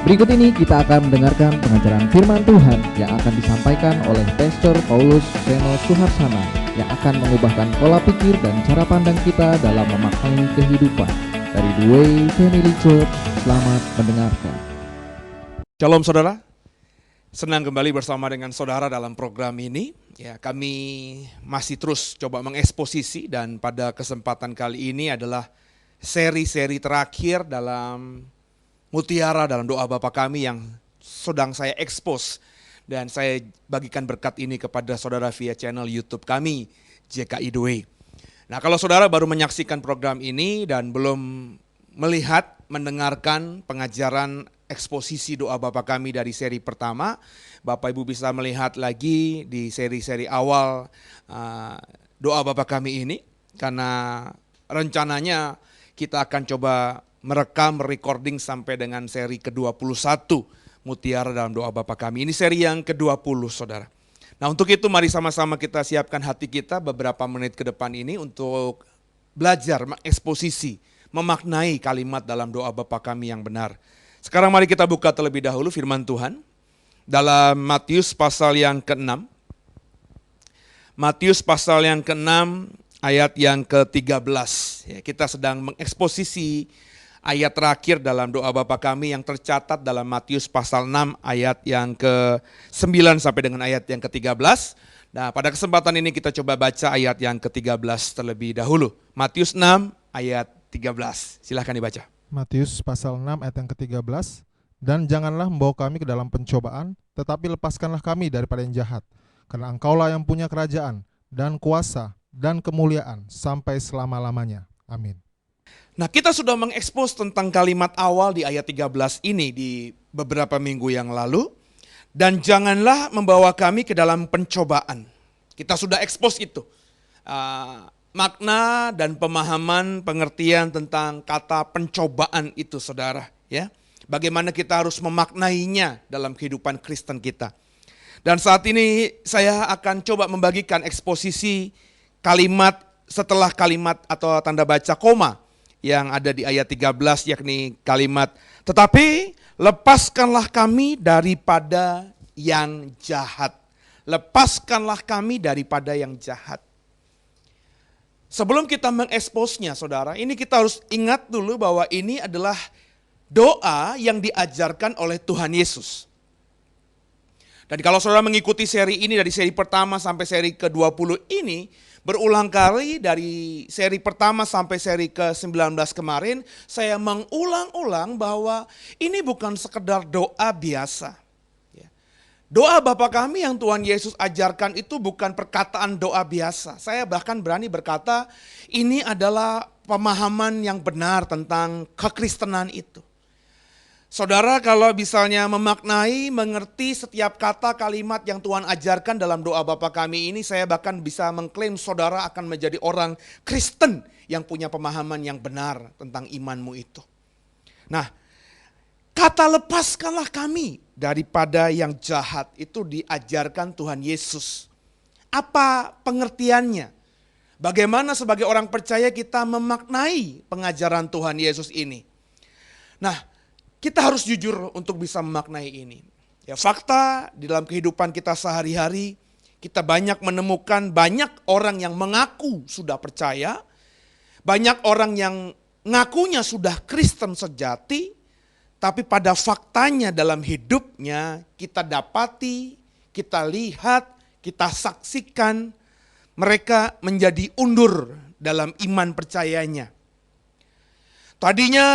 Berikut ini kita akan mendengarkan pengajaran firman Tuhan yang akan disampaikan oleh Pastor Paulus Seno Suharsana yang akan mengubahkan pola pikir dan cara pandang kita dalam memaknai kehidupan. Dari The Way Family Church, selamat mendengarkan. Shalom saudara, senang kembali bersama dengan saudara dalam program ini. Ya, kami masih terus coba mengeksposisi dan pada kesempatan kali ini adalah seri-seri terakhir dalam Mutiara dalam doa Bapa kami yang sedang saya expose dan saya bagikan berkat ini kepada saudara via channel YouTube kami JKI The Way. Nah, kalau saudara baru menyaksikan program ini dan belum melihat, mendengarkan pengajaran eksposisi doa Bapa kami dari seri pertama, Bapak Ibu bisa melihat lagi di seri-seri awal doa Bapa kami ini, karena rencananya kita akan coba merekam, recording sampai dengan seri ke-21 Mutiara dalam doa Bapa kami. Ini seri yang ke-20 saudara. Nah, untuk itu mari sama-sama kita siapkan hati kita beberapa menit ke depan ini untuk belajar, mengeksposisi, memaknai kalimat dalam doa Bapa kami yang benar. Sekarang mari kita buka terlebih dahulu firman Tuhan dalam Matius pasal yang ke-6. Matius pasal yang ke-6 ayat yang ke-13. Ya, kita sedang mengeksposisi ayat terakhir dalam doa Bapa kami yang tercatat dalam Matius pasal 6 ayat yang ke-9 sampai dengan ayat yang ke-13. Nah, pada kesempatan ini kita coba baca ayat yang ke-13 terlebih dahulu. Matius 6 ayat 13. Silahkan dibaca. Matius pasal 6 ayat yang ke-13. Dan janganlah membawa kami ke dalam pencobaan, tetapi lepaskanlah kami daripada yang jahat. Karena Engkaulah yang punya kerajaan dan kuasa dan kemuliaan sampai selama-lamanya. Amin. Nah, kita sudah mengekspos tentang kalimat awal di ayat 13 ini di beberapa minggu yang lalu. Dan janganlah membawa kami ke dalam pencobaan. Kita sudah ekspos itu. Makna dan pemahaman pengertian tentang kata pencobaan itu saudara. Ya, bagaimana kita harus memaknainya dalam kehidupan Kristen kita. Dan saat ini saya akan coba membagikan eksposisi kalimat setelah kalimat atau tanda baca koma yang ada di ayat 13, yakni kalimat, tetapi lepaskanlah kami daripada yang jahat. Lepaskanlah kami daripada yang jahat. Sebelum kita mengeksposnya saudara, ini kita harus ingat dulu bahwa ini adalah doa yang diajarkan oleh Tuhan Yesus. Dan kalau saudara mengikuti seri ini dari seri pertama sampai seri ke-20 ini, berulang kali dari seri pertama sampai seri ke-19 kemarin, saya mengulang-ulang bahwa ini bukan sekedar doa biasa. Doa Bapa kami yang Tuhan Yesus ajarkan itu bukan perkataan doa biasa. Saya bahkan berani berkata ini adalah pemahaman yang benar tentang kekristenan itu. Saudara kalau misalnya memaknai, mengerti setiap kata kalimat yang Tuhan ajarkan dalam doa Bapa kami ini, saya bahkan bisa mengklaim saudara akan menjadi orang Kristen yang punya pemahaman yang benar tentang imanmu itu. Nah, kata lepaskanlah kami daripada yang jahat itu diajarkan Tuhan Yesus. Apa pengertiannya? Bagaimana sebagai orang percaya kita memaknai pengajaran Tuhan Yesus ini? Nah, kita harus jujur untuk bisa memaknai ini. Ya, fakta di dalam kehidupan kita sehari-hari, kita banyak menemukan banyak orang yang mengaku sudah percaya, banyak orang yang ngakunya sudah Kristen sejati, tapi pada faktanya dalam hidupnya kita dapati, kita lihat, kita saksikan mereka menjadi undur dalam iman percayanya. Tadinya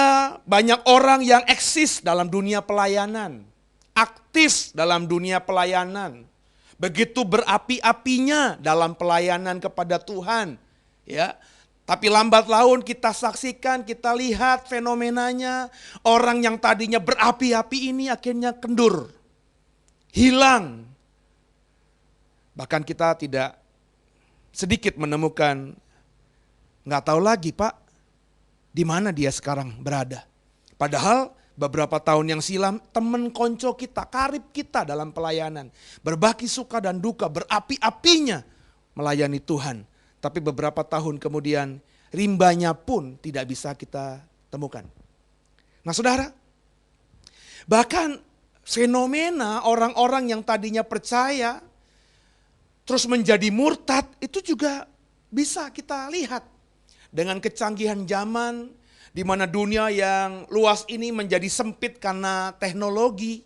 banyak orang yang eksis dalam dunia pelayanan, aktif dalam dunia pelayanan, begitu berapi-apinya dalam pelayanan kepada Tuhan, ya. Tapi lambat laun kita saksikan, kita lihat fenomenanya, orang yang tadinya berapi-api ini akhirnya kendur, hilang. Bahkan kita tidak sedikit menemukan, nggak tahu lagi Pak, di mana dia sekarang berada. Padahal beberapa tahun yang silam teman konco kita, karib kita dalam pelayanan, berbagi suka dan duka, berapi-apinya melayani Tuhan. Tapi beberapa tahun kemudian rimbanya pun tidak bisa kita temukan. Nah saudara, bahkan fenomena orang-orang yang tadinya percaya terus menjadi murtad itu juga bisa kita lihat. Dengan kecanggihan zaman di mana dunia yang luas ini menjadi sempit karena teknologi.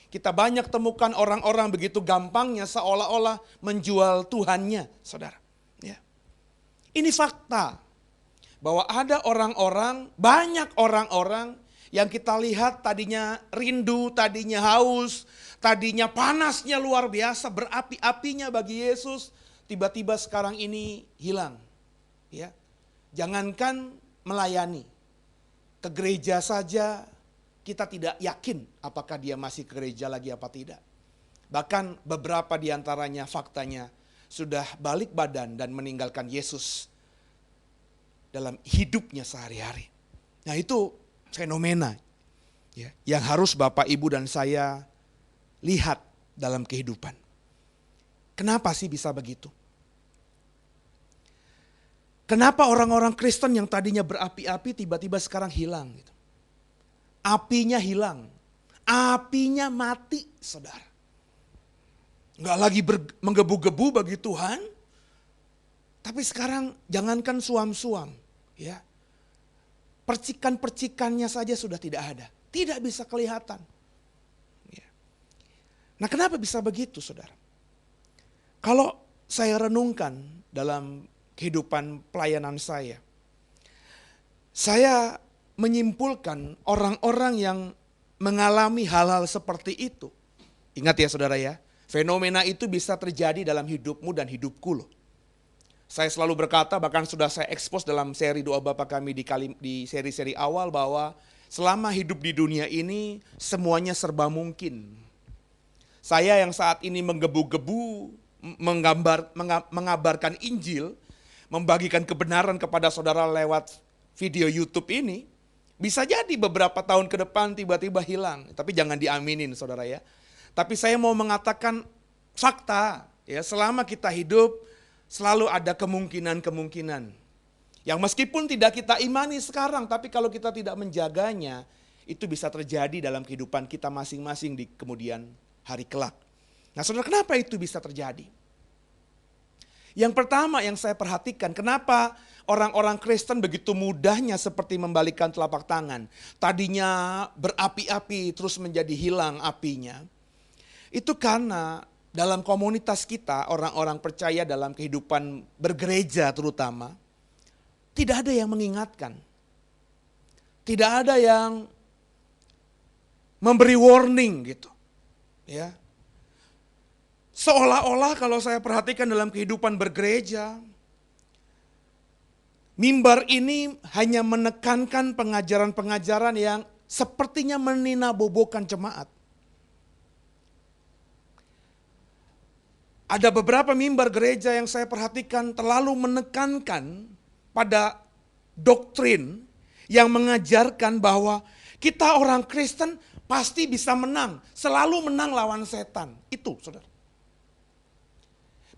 Kita banyak temukan orang-orang begitu gampangnya seolah-olah menjual Tuhannya, saudara. Ya. Ini fakta bahwa ada orang-orang, banyak orang-orang yang kita lihat tadinya rindu, tadinya haus, tadinya panasnya luar biasa, berapi-apinya bagi Yesus, tiba-tiba sekarang ini hilang. Ya. Jangankan melayani, ke gereja saja kita tidak yakin apakah dia masih ke gereja lagi apa tidak. Bahkan beberapa di antaranya faktanya sudah balik badan dan meninggalkan Yesus dalam hidupnya sehari-hari. Nah itu fenomena ya, yang harus Bapak, Ibu dan saya lihat dalam kehidupan. Kenapa sih bisa begitu? Kenapa orang-orang Kristen yang tadinya berapi-api tiba-tiba sekarang hilang? Gitu. Apinya hilang, apinya mati, saudara. Nggak lagi menggebu-gebu bagi Tuhan, tapi sekarang jangankan suam-suam, ya, percikan-percikannya saja sudah tidak ada, tidak bisa kelihatan. Ya. Nah, kenapa bisa begitu, saudara? Kalau saya renungkan dalam kehidupan pelayanan saya menyimpulkan orang-orang yang mengalami hal-hal seperti itu. Ingat ya saudara ya, fenomena itu bisa terjadi dalam hidupmu dan hidupku loh. Saya selalu berkata, bahkan sudah saya expose dalam seri doa Bapa kami di seri-seri awal, bahwa selama hidup di dunia ini semuanya serba mungkin. Saya yang saat ini menggebu-gebu mengabarkan Injil, membagikan kebenaran kepada saudara lewat video YouTube ini, bisa jadi beberapa tahun ke depan tiba-tiba hilang. Tapi jangan diaminin saudara ya. Tapi saya mau mengatakan fakta ya, selama kita hidup selalu ada kemungkinan-kemungkinan. Yang meskipun tidak kita imani sekarang, tapi kalau kita tidak menjaganya, itu bisa terjadi dalam kehidupan kita masing-masing di kemudian hari kelak. Nah saudara, kenapa itu bisa terjadi? Yang pertama yang saya perhatikan, kenapa orang-orang Kristen begitu mudahnya seperti membalikkan telapak tangan. Tadinya berapi-api terus menjadi hilang apinya. Itu karena dalam komunitas kita, orang-orang percaya dalam kehidupan bergereja terutama, tidak ada yang mengingatkan. Tidak ada yang memberi warning gitu. Ya. Seolah-olah kalau saya perhatikan dalam kehidupan bergereja, mimbar ini hanya menekankan pengajaran-pengajaran yang sepertinya meninabobokan jemaat. Ada beberapa mimbar gereja yang saya perhatikan terlalu menekankan pada doktrin yang mengajarkan bahwa kita orang Kristen pasti bisa menang, selalu menang lawan setan. Itu saudara.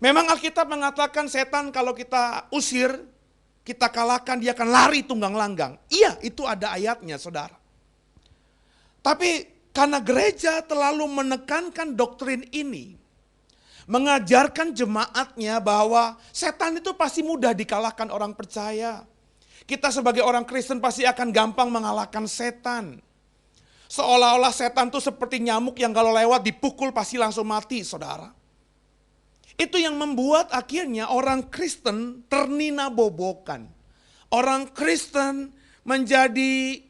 Memang Alkitab mengatakan setan kalau kita usir, kita kalahkan, dia akan lari tunggang langgang. Iya, itu ada ayatnya saudara. Tapi karena gereja terlalu menekankan doktrin ini, mengajarkan jemaatnya bahwa setan itu pasti mudah dikalahkan orang percaya. Kita sebagai orang Kristen pasti akan gampang mengalahkan setan. Seolah-olah setan itu seperti nyamuk yang kalau lewat dipukul pasti langsung mati saudara. Itu yang membuat akhirnya orang Kristen terninabobokan. Orang Kristen menjadi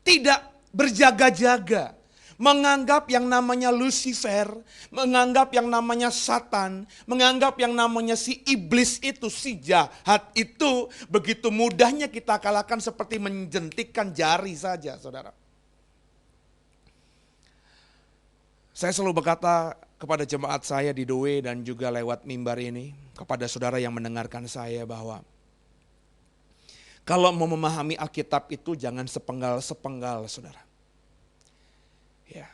tidak berjaga-jaga. Menganggap yang namanya Lucifer, menganggap yang namanya Satan, menganggap yang namanya si iblis itu, si jahat itu, begitu mudahnya kita kalahkan seperti menjentikkan jari saja, saudara. Saya selalu berkata kepada jemaat saya di Doe dan juga lewat mimbar ini, kepada saudara yang mendengarkan saya bahwa kalau mau memahami Alkitab itu jangan sepenggal-sepenggal, saudara. Ya.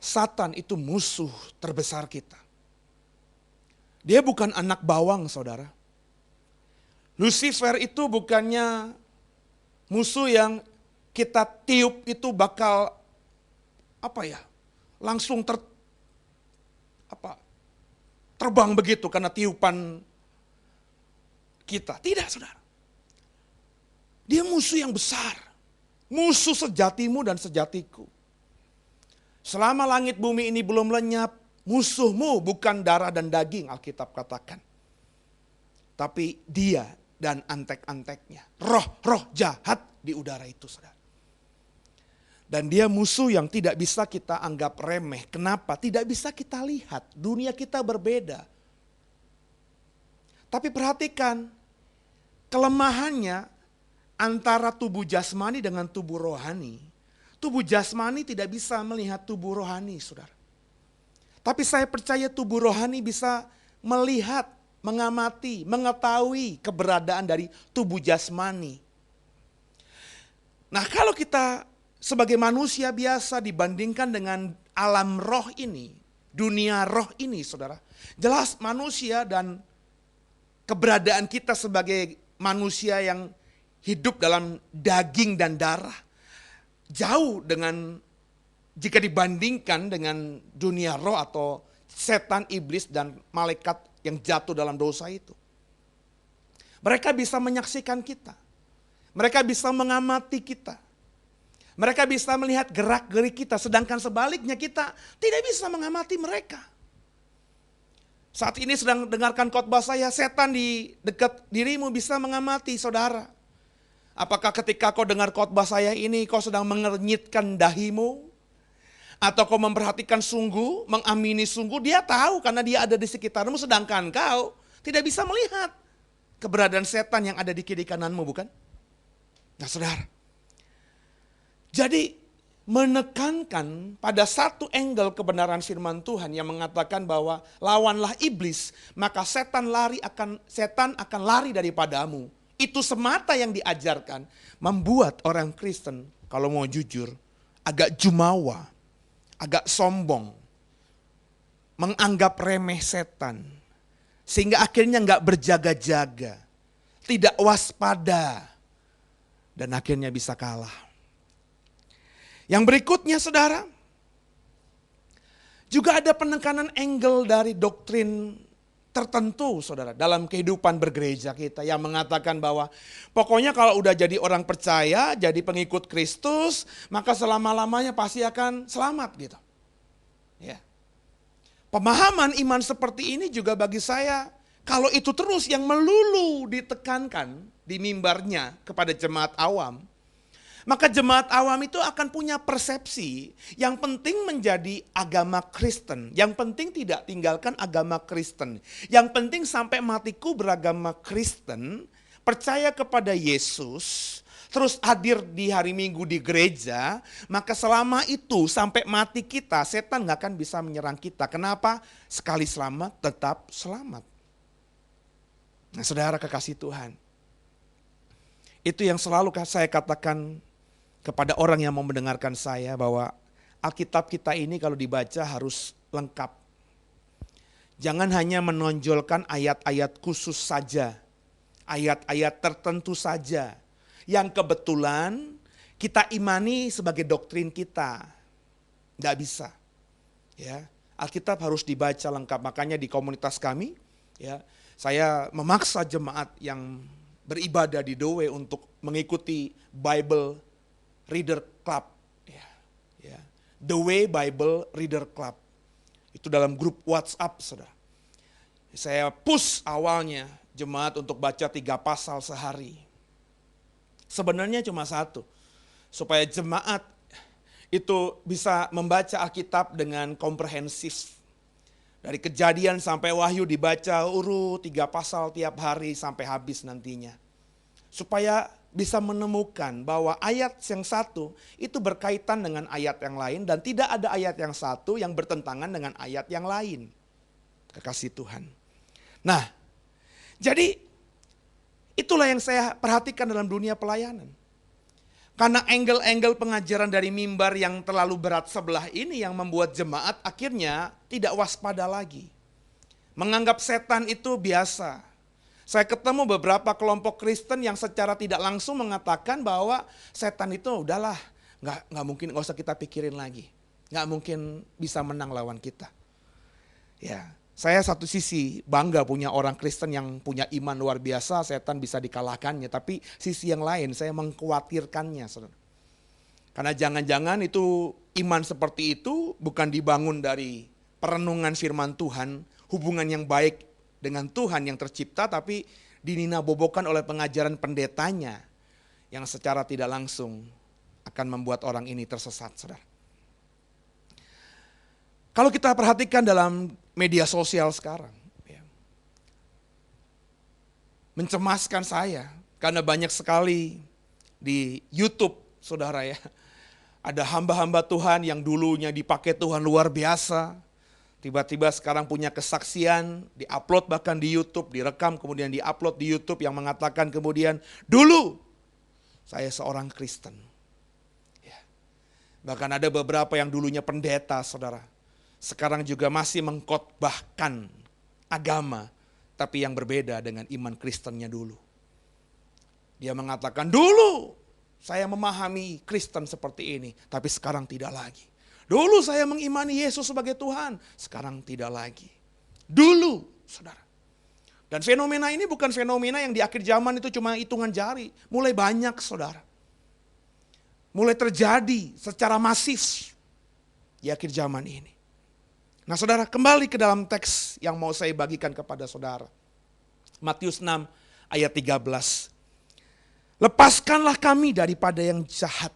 Satan itu musuh terbesar kita. Dia bukan anak bawang, saudara. Lucifer itu bukannya musuh yang kita tiup itu bakal langsung terbang begitu karena tiupan kita. Tidak, saudara. Dia musuh yang besar. Musuh sejatimu dan sejatiku. Selama langit bumi ini belum lenyap, musuhmu bukan darah dan daging, Alkitab katakan. Tapi dia dan antek-anteknya. Roh-roh jahat di udara itu, saudara. Dan dia musuh yang tidak bisa kita anggap remeh. Kenapa? Tidak bisa kita lihat. Dunia kita berbeda. Tapi perhatikan, kelemahannya antara tubuh jasmani dengan tubuh rohani. Tubuh jasmani tidak bisa melihat tubuh rohani, saudara. Tapi saya percaya tubuh rohani bisa melihat, mengamati, mengetahui keberadaan dari tubuh jasmani. Nah, kalau kita sebagai manusia biasa dibandingkan dengan alam roh ini, dunia roh ini, saudara. Jelas manusia dan keberadaan kita sebagai manusia yang hidup dalam daging dan darah. Jauh dengan jika dibandingkan dengan dunia roh atau setan, iblis dan malaikat yang jatuh dalam dosa itu. Mereka bisa menyaksikan kita. Mereka bisa mengamati kita. Mereka bisa melihat gerak-gerik kita. Sedangkan sebaliknya kita tidak bisa mengamati mereka. Saat ini sedang dengarkan khotbah saya, setan di dekat dirimu bisa mengamati saudara. Apakah ketika kau dengar khotbah saya ini kau sedang mengernyitkan dahimu? Atau kau memperhatikan sungguh, mengamini sungguh, dia tahu karena dia ada di sekitarmu sedangkan kau tidak bisa melihat keberadaan setan yang ada di kiri kananmu, bukan? Nah, saudara. Jadi menekankan pada satu angle kebenaran firman Tuhan yang mengatakan bahwa lawanlah iblis, maka setan akan lari daripadamu. Itu semata yang diajarkan membuat orang Kristen kalau mau jujur agak jumawa, agak sombong, menganggap remeh setan. Sehingga akhirnya nggak berjaga-jaga, tidak waspada, dan akhirnya bisa kalah. Yang berikutnya saudara, juga ada penekanan angle dari doktrin tertentu saudara dalam kehidupan bergereja kita yang mengatakan bahwa pokoknya kalau udah jadi orang percaya, jadi pengikut Kristus, maka selama-lamanya pasti akan selamat gitu. Ya. Pemahaman iman seperti ini juga bagi saya, kalau itu terus yang melulu ditekankan di mimbarnya kepada jemaat awam, maka jemaat awam itu akan punya persepsi yang penting menjadi agama Kristen. Yang penting tidak tinggalkan agama Kristen. Yang penting sampai matiku beragama Kristen, percaya kepada Yesus, terus hadir di hari Minggu di gereja, maka selama itu sampai mati kita, setan gak akan bisa menyerang kita. Kenapa? Sekali selamat, tetap selamat. Nah, saudara kekasih Tuhan, itu yang selalu saya katakan kepada orang yang mau mendengarkan saya bahwa Alkitab kita ini kalau dibaca harus lengkap. Jangan hanya menonjolkan ayat-ayat khusus saja, ayat-ayat tertentu saja yang kebetulan kita imani sebagai doktrin kita. Nggak bisa. Ya, Alkitab harus dibaca lengkap. Makanya di komunitas kami, ya, saya memaksa jemaat yang beribadah di Doe untuk mengikuti Bible Reader Club, The Way Bible Reader Club. Itu dalam grup WhatsApp, saudara. Saya push awalnya jemaat untuk baca 3 pasal sehari. Sebenarnya cuma satu, supaya jemaat itu bisa membaca Alkitab dengan komprehensif. Dari Kejadian sampai Wahyu dibaca urut 3 pasal tiap hari sampai habis nantinya. Supaya bisa menemukan bahwa ayat yang satu itu berkaitan dengan ayat yang lain dan tidak ada ayat yang satu yang bertentangan dengan ayat yang lain. Kekasih Tuhan. Nah, jadi itulah yang saya perhatikan dalam dunia pelayanan. Karena angle-angle pengajaran dari mimbar yang terlalu berat sebelah ini yang membuat jemaat akhirnya tidak waspada lagi. Menganggap setan itu biasa. Saya ketemu beberapa kelompok Kristen yang secara tidak langsung mengatakan bahwa setan itu udahlah, nggak mungkin, nggak usah kita pikirin lagi. Nggak mungkin bisa menang lawan kita. Ya, saya satu sisi bangga punya orang Kristen yang punya iman luar biasa, setan bisa dikalahkannya. Tapi sisi yang lain saya mengkhawatirkannya, saudara. Karena jangan-jangan itu iman seperti itu bukan dibangun dari perenungan firman Tuhan, hubungan yang baik dengan Tuhan yang tercipta, tapi dininabobokan oleh pengajaran pendetanya yang secara tidak langsung akan membuat orang ini tersesat, saudara. Kalau kita perhatikan dalam media sosial sekarang, ya, mencemaskan saya karena banyak sekali di YouTube, saudara ya, ada hamba-hamba Tuhan yang dulunya dipakai Tuhan luar biasa, tiba-tiba sekarang punya kesaksian, diupload bahkan di YouTube, direkam kemudian diupload di YouTube yang mengatakan kemudian, dulu saya seorang Kristen. Ya. Bahkan ada beberapa yang dulunya pendeta, saudara. Sekarang juga masih mengkhotbahkan agama, tapi yang berbeda dengan iman Kristennya dulu. Dia mengatakan, dulu saya memahami Kristen seperti ini, tapi sekarang tidak lagi. Dulu saya mengimani Yesus sebagai Tuhan, sekarang tidak lagi. Dulu, saudara. Dan fenomena ini bukan fenomena yang di akhir zaman itu cuma hitungan jari. Mulai banyak, saudara. Mulai terjadi secara masif di akhir zaman ini. Nah, saudara, kembali ke dalam teks yang mau saya bagikan kepada saudara. Matius 6 ayat 13. Lepaskanlah kami daripada yang jahat.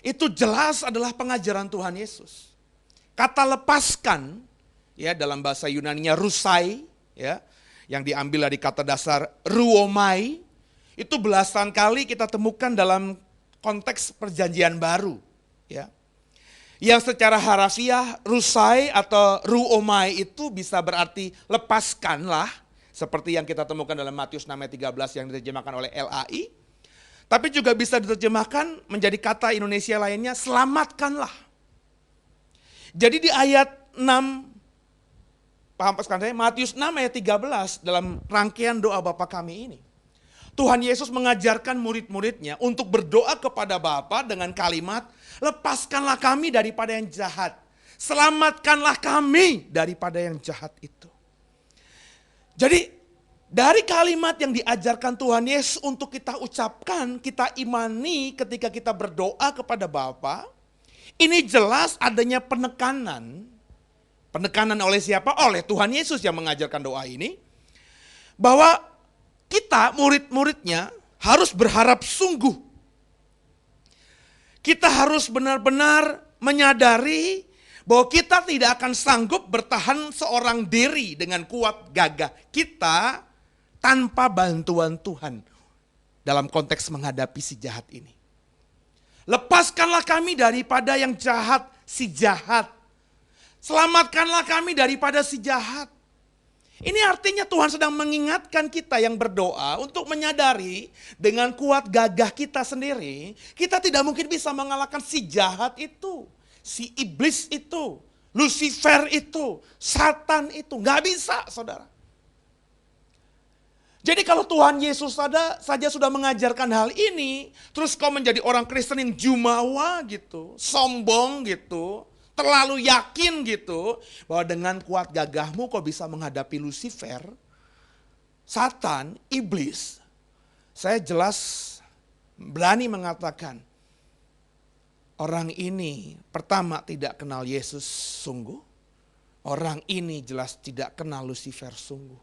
Itu jelas adalah pengajaran Tuhan Yesus. Kata lepaskan, ya, dalam bahasa Yunaninya rusai, ya, yang diambil dari kata dasar ruomai, itu belasan kali kita temukan dalam konteks perjanjian baru, ya. Yang secara harafiah rusai atau ruomai itu bisa berarti lepaskanlah, seperti yang kita temukan dalam Matius 6 ayat 13 yang diterjemahkan oleh LAI. Tapi juga bisa diterjemahkan menjadi kata Indonesia lainnya, selamatkanlah. Jadi di ayat 6, paham sekali, Matius 6 ayat 13 dalam rangkaian doa Bapa kami ini. Tuhan Yesus mengajarkan murid-muridnya untuk berdoa kepada Bapa dengan kalimat, lepaskanlah kami daripada yang jahat. Selamatkanlah kami daripada yang jahat itu. Jadi dari kalimat yang diajarkan Tuhan Yesus untuk kita ucapkan, kita imani ketika kita berdoa kepada Bapa, ini jelas adanya penekanan. Penekanan oleh siapa? Oleh Tuhan Yesus yang mengajarkan doa ini. Bahwa kita murid-muridnya harus berharap sungguh. Kita harus benar-benar menyadari bahwa kita tidak akan sanggup bertahan seorang diri dengan kuat gagah kita tanpa bantuan Tuhan dalam konteks menghadapi si jahat ini. Lepaskanlah kami daripada yang jahat, si jahat. Selamatkanlah kami daripada si jahat. Ini artinya Tuhan sedang mengingatkan kita yang berdoa untuk menyadari dengan kuat gagah kita sendiri, kita tidak mungkin bisa mengalahkan si jahat itu, si iblis itu, Lucifer itu, Satan itu. Gak bisa, saudara. Jadi kalau Tuhan Yesus saja sudah mengajarkan hal ini, terus kau menjadi orang Kristen yang jumawa gitu, sombong gitu, terlalu yakin gitu, bahwa dengan kuat gagahmu kau bisa menghadapi Lucifer, Satan, iblis. Saya jelas berani mengatakan, orang ini pertama tidak kenal Yesus sungguh, Orang ini jelas tidak kenal Lucifer sungguh.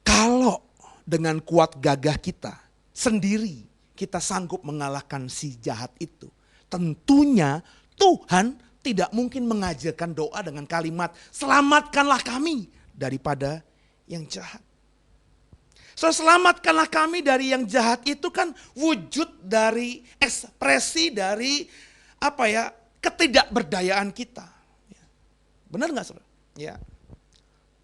Kalau dengan kuat gagah kita sendiri kita sanggup mengalahkan si jahat itu, tentunya Tuhan tidak mungkin mengajarkan doa dengan kalimat selamatkanlah kami daripada yang jahat. So, selamatkanlah kami dari yang jahat itu kan wujud dari ekspresi dari ketidakberdayaan kita. Benar nggak saudara? Ya.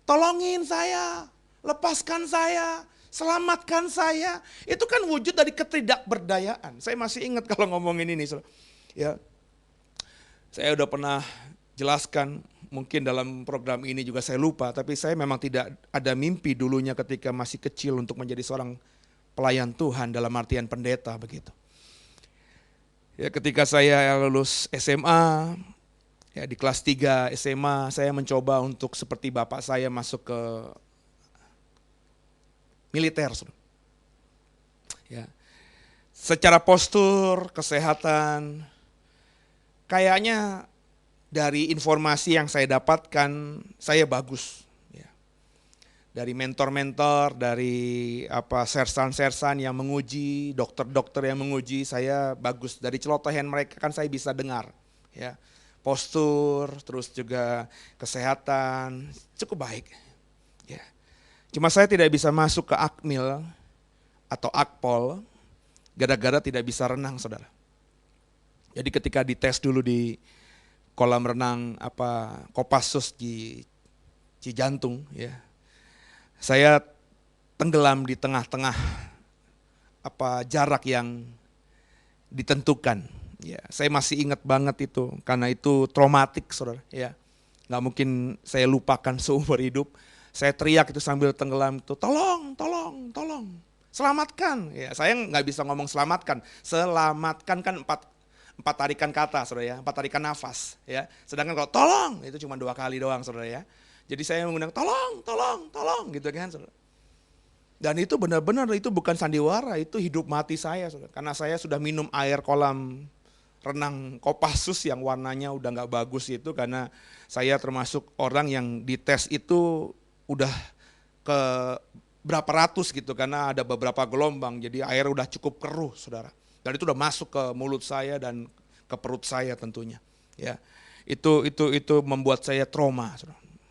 Tolongin saya, lepaskan saya, selamatkan saya. Itu kan wujud dari ketidakberdayaan. Saya masih ingat kalau ngomongin ini, saudara. Ya, saya udah pernah jelaskan. Mungkin dalam program ini juga saya lupa, tapi saya memang tidak ada mimpi dulunya ketika masih kecil untuk menjadi seorang pelayan Tuhan dalam artian pendeta begitu. Ya, ketika saya lulus SMA, ya di kelas 3 SMA saya mencoba untuk seperti bapak saya masuk ke militer. Ya. Secara postur, kesehatan, kayaknya dari informasi yang saya dapatkan, saya bagus. Ya. Dari mentor-mentor, dari sersan-sersan yang menguji, dokter-dokter yang menguji, saya bagus. Dari celotehan mereka kan saya bisa dengar. Ya. Postur, terus juga kesehatan, cukup baik. Ya. Cuma saya tidak bisa masuk ke Akmil atau Akpol, gara-gara tidak bisa renang, saudara. Jadi ketika dites dulu di kolam renang Kopassus di Cijantung, ya, saya tenggelam di tengah-tengah jarak yang ditentukan. Ya, saya masih ingat banget itu karena itu traumatik, saudara. Ya, nggak mungkin saya lupakan seumur hidup. Saya teriak itu sambil tenggelam itu, tolong, tolong, tolong, selamatkan. Ya, saya nggak bisa ngomong selamatkan kan empat tarikan kata, saudara ya, 4 tarikan nafas, ya. Sedangkan kalau tolong itu cuma 2 kali doang, saudara ya. Jadi saya mengundang tolong, tolong, tolong, gitu kan, saudara. Dan itu benar-benar itu bukan sandiwara, itu hidup mati saya, saudara. Karena saya sudah minum air kolam renang Kopassus yang warnanya udah nggak bagus itu, karena saya termasuk orang yang dites itu udah ke berapa ratus gitu, karena ada beberapa gelombang, jadi air udah cukup keruh, saudara. Dan itu udah masuk ke mulut saya dan ke perut saya tentunya. Ya, itu membuat saya trauma.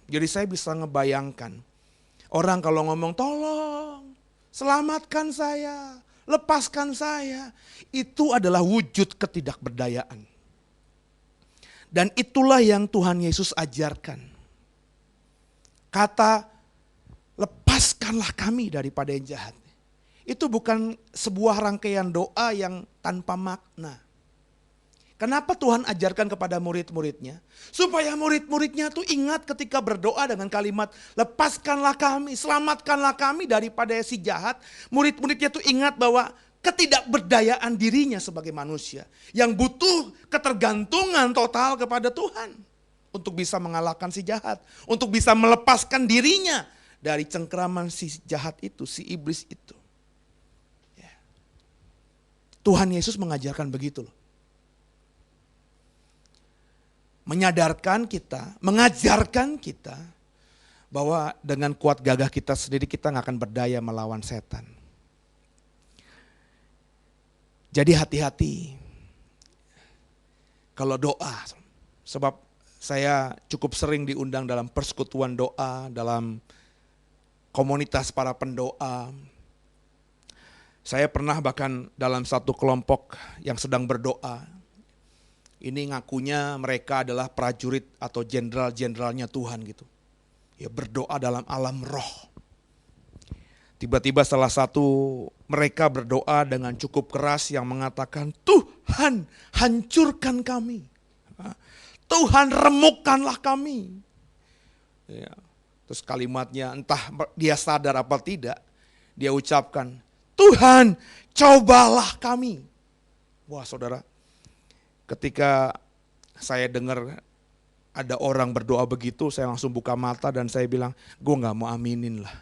Jadi saya bisa ngebayangkan orang kalau ngomong tolong, selamatkan saya, lepaskan saya, itu adalah wujud ketidakberdayaan. Dan itulah yang Tuhan Yesus ajarkan. Kata lepaskanlah kami daripada yang jahat. Itu bukan sebuah rangkaian doa yang tanpa makna. Kenapa Tuhan ajarkan kepada murid-muridnya? Supaya murid-muridnya tuh ingat ketika berdoa dengan kalimat lepaskanlah kami, selamatkanlah kami daripada si jahat. Murid-muridnya tuh ingat bahwa ketidakberdayaan dirinya sebagai manusia yang butuh ketergantungan total kepada Tuhan untuk bisa mengalahkan si jahat, untuk bisa melepaskan dirinya dari cengkeraman si jahat itu, si iblis itu. Tuhan Yesus mengajarkan begitu loh. Menyadarkan kita, mengajarkan kita bahwa dengan kuat gagah kita sendiri kita nggak akan berdaya melawan setan. Jadi hati-hati kalau doa, sebab saya cukup sering diundang dalam persekutuan doa, dalam komunitas para pendoa. Saya pernah bahkan dalam satu kelompok yang sedang berdoa, ini ngakunya mereka adalah prajurit atau jenderal-jenderalnya Tuhan gitu. Ya berdoa dalam alam roh. Tiba-tiba salah satu mereka berdoa dengan cukup keras yang mengatakan, Tuhan hancurkan kami. Tuhan remukkanlah kami. Ya. Terus kalimatnya entah dia sadar apa tidak, dia ucapkan, Tuhan, cobalah kami. Wah saudara, ketika saya dengar ada orang berdoa begitu, saya langsung buka mata dan saya bilang, gue gak mau aminin lah.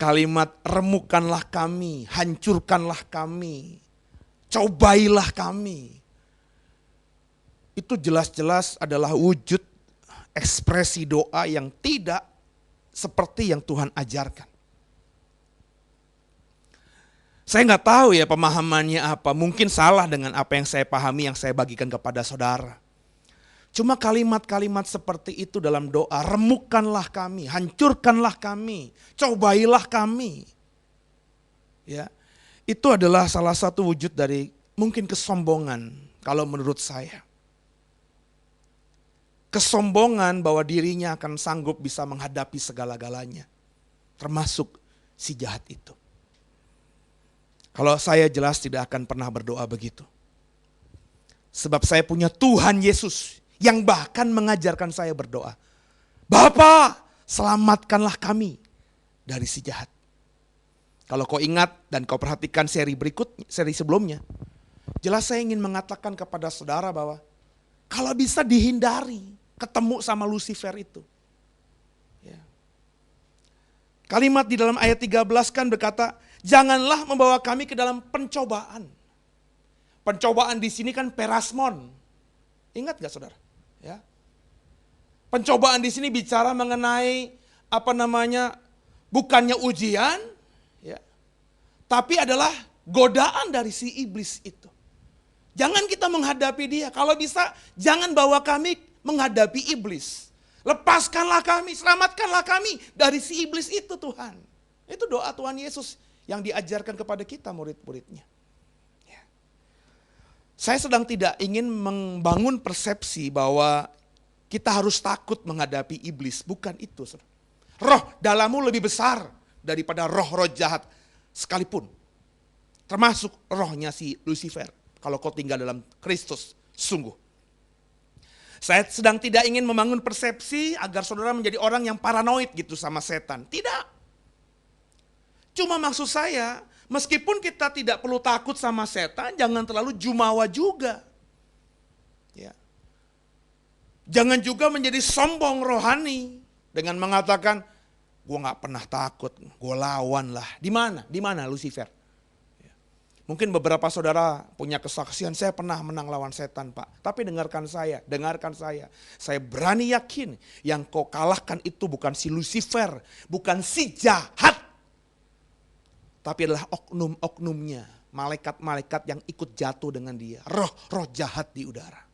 Kalimat remukkanlah kami, hancurkanlah kami, cobailah kami. itu jelas-jelas adalah wujud ekspresi doa yang tidak seperti yang Tuhan ajarkan. Saya nggak tahu ya pemahamannya apa, mungkin salah dengan apa yang saya pahami, yang saya bagikan kepada saudara. Cuma kalimat-kalimat seperti itu dalam doa, remukkanlah kami, hancurkanlah kami, cobailah kami. Ya, itu adalah salah satu wujud dari mungkin kesombongan kalau menurut saya. Kesombongan bahwa dirinya akan sanggup bisa menghadapi segala-galanya, termasuk si jahat itu. Kalau saya jelas tidak akan pernah berdoa begitu. Sebab saya punya Tuhan Yesus yang bahkan mengajarkan saya berdoa. Bapa, selamatkanlah kami dari si jahat. Kalau kau ingat dan kau perhatikan seri sebelumnya, jelas saya ingin mengatakan kepada saudara bahwa kalau bisa dihindari ketemu sama Lucifer itu. Ya. Kalimat di dalam ayat 13 kan berkata, janganlah membawa kami ke dalam pencobaan. Pencobaan di sini kan perasmon. Ingat gak saudara? Ya. Pencobaan di sini bicara mengenai bukannya ujian, ya, tapi adalah godaan dari si iblis itu. Jangan kita menghadapi dia. Kalau bisa jangan bawa kami menghadapi iblis. Lepaskanlah kami, selamatkanlah kami dari si iblis itu Tuhan. Itu doa Tuhan Yesus yang diajarkan kepada kita murid-muridnya. Ya. Saya sedang tidak ingin membangun persepsi bahwa kita harus takut menghadapi iblis. Bukan itu. Saudara. Roh dalammu lebih besar daripada roh-roh jahat sekalipun. Termasuk rohnya si Lucifer. Kalau kau tinggal dalam Kristus, sungguh. Saya sedang tidak ingin membangun persepsi agar saudara menjadi orang yang paranoid gitu sama setan. Tidak. Cuma maksud saya, meskipun kita tidak perlu takut sama setan, jangan terlalu jumawa juga. Ya. Jangan juga menjadi sombong rohani dengan mengatakan, gue gak pernah takut, gue lawan lah. Di mana? Di mana Lucifer? Mungkin beberapa saudara punya kesaksian, saya pernah menang lawan setan Pak. Tapi dengarkan saya. Saya berani yakin yang kau kalahkan itu bukan si Lucifer, bukan si jahat. Tapi adalah oknum-oknumnya, malaikat-malaikat yang ikut jatuh dengan dia. Roh-roh jahat di udara.